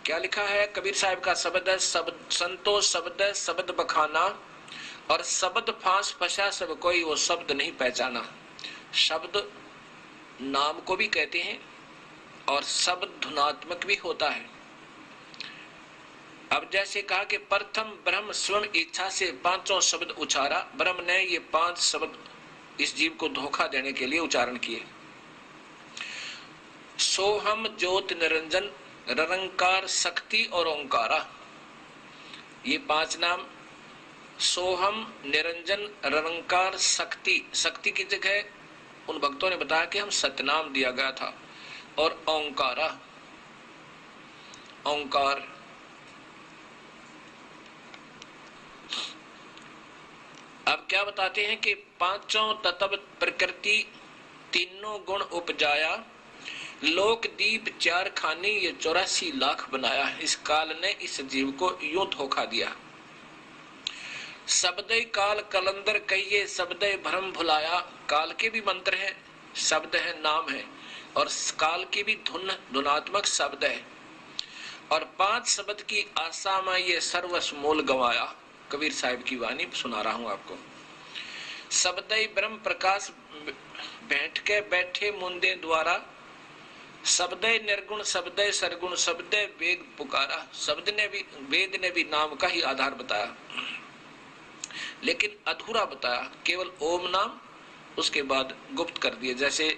क्या लिखा है कबीर साहब का शब्द है, संतो शब्द है शब्द बखाना, और शब्द फांस फंसा सब कोई वो शब्द नहीं पहचाना। शब्द नाम को भी कहते हैं और शब्द धुनात्मक भी होता है। अब जैसे कहा कि प्रथम ब्रह्म स्वयं इच्छा से पांचों शब्द उचारा, ब्रह्म ने ये 5 शब्द इस जीव को धोखा देने के लिए उच्चारण किए। सोहम ज्योत निरंजन निरंकार शक्ति और ओंकारा, ये 5 नाम सोहम निरंजन निरंकार शक्ति, शक्ति की जगह उन भक्तों ने बताया कि हम सतनाम दिया गया था, और ओंकारा ओंकार। अब क्या बताते हैं कि पांचों तत्व प्रकृति तीनों गुण उपजाया, लोक दीप 4 खानी ये 84 लाख बनाया। इस काल ने इस जीव को यूं धोखा दिया। शब्दय काल कलंदर कहिए शब्दय भ्रम भुलाया, काल के भी मंत्र है, शब्द है, नाम है, और काल की भी धुनात्मक शब्द है। और 5 शब्द की आशा में ये सर्वस्व मोल गंवाया। कबीर साहब की वाणी सुना रहा हूं आपको। शब्दय ब्रह्म प्रकाश बैठ के बैठे मुंदे द्वारा, शब्दय निर्गुण शब्दय सरगुण शब्दय वेद पुकारा। शब्द ने भी, वेद ने भी नाम का ही आधार बताया, लेकिन अधूरा बताया, केवल ओम नाम, उसके बाद गुप्त कर दिए। जैसे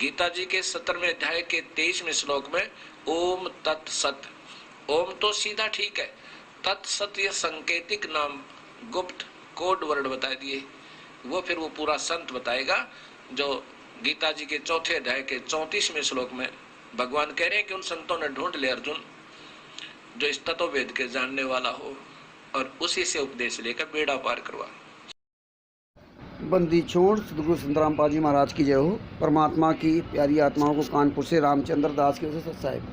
गीता जी के 17वें अध्याय के 23वें श्लोक में ओम तत्सत, ओम तो सीधा ठीक है, तत्सत ये संकेतिक नाम, गुप्त कोड वर्ड बता दिए। वो फिर वो पूरा संत बताएगा, जो गीता जी के 4थे अध्याय के 34वें श्लोक में भगवान कह रहे हैं कि उन संतों ने ढूंढ ले अर्जुन जो इस तत्व वेद के जानने वाला हो, और उसी से उपदेश लेकर बेड़ा पार करवा। बंदी छोड़ सदगुरु संतराम पाल जी महाराज की जय हो। परमात्मा की प्यारी आत्माओं को कानपुर से रामचंद्र दास के सत साहिब।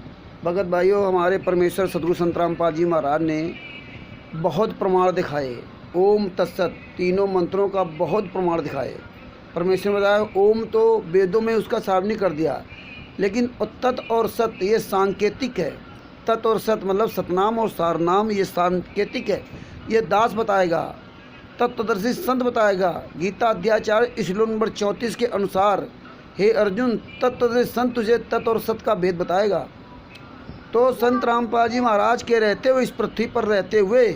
भगत भाइयों, हमारे परमेश्वर सदगुरु संतराम पाल जी महाराज ने बहुत प्रमाण दिखाए। ओम तत्सत तीनों मंत्रों का बहुत प्रमाण दिखाए। परमेश्वर ने बताया ओम तो वेदों में उसका सावनी कर दिया, लेकिन तत् और सत ये सांकेतिक है। तत् और सत मतलब सतनाम और सारनाम, ये सांकेतिक है, ये दास बताएगा, तत्वदर्शी संत बताएगा। गीता अध्याय 4 श्लोक नंबर 34 के अनुसार हे अर्जुन, तत्वदर्शी संत तुझे तत् और सत का भेद बताएगा। तो संत रामपाल जी महाराज के रहते हुए, इस पृथ्वी पर रहते हुए,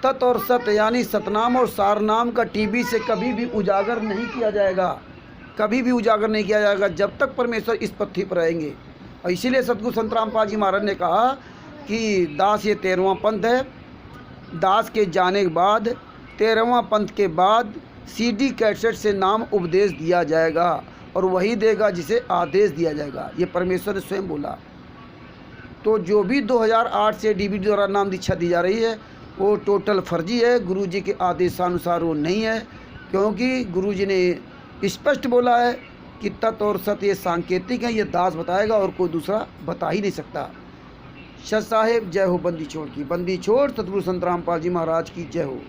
तत् और सत यानी सतनाम और सारनाम का टीवी से कभी भी उजागर नहीं किया जाएगा, कभी भी उजागर नहीं किया जाएगा जब तक परमेश्वर इस पृथ्वी पर रहेंगे। और इसीलिए सतगुरु संत रामपाल जी महाराज ने कहा कि दास ये 13वां पंथ है। दास के जाने के बाद 13वां पंथ के बाद CD कैसेट से नाम उपदेश दिया जाएगा, और वही देगा जिसे आदेश दिया जाएगा। ये परमेश्वर ने स्वयं बोला। तो जो भी 2008 से DVD द्वारा नाम दीक्षा दी जा रही है वो टोटल फर्जी है, गुरुजी के आदेशानुसार वो नहीं है, क्योंकि गुरुजी ने स्पष्ट बोला है कि तत् और सत ये सांकेतिक है, ये दास बताएगा और कोई दूसरा बता ही नहीं सकता। सत साहेब जय हो बंदी छोड़ की। बंदी छोड़ सतगुरु संत रामपाल जी महाराज की जय हो।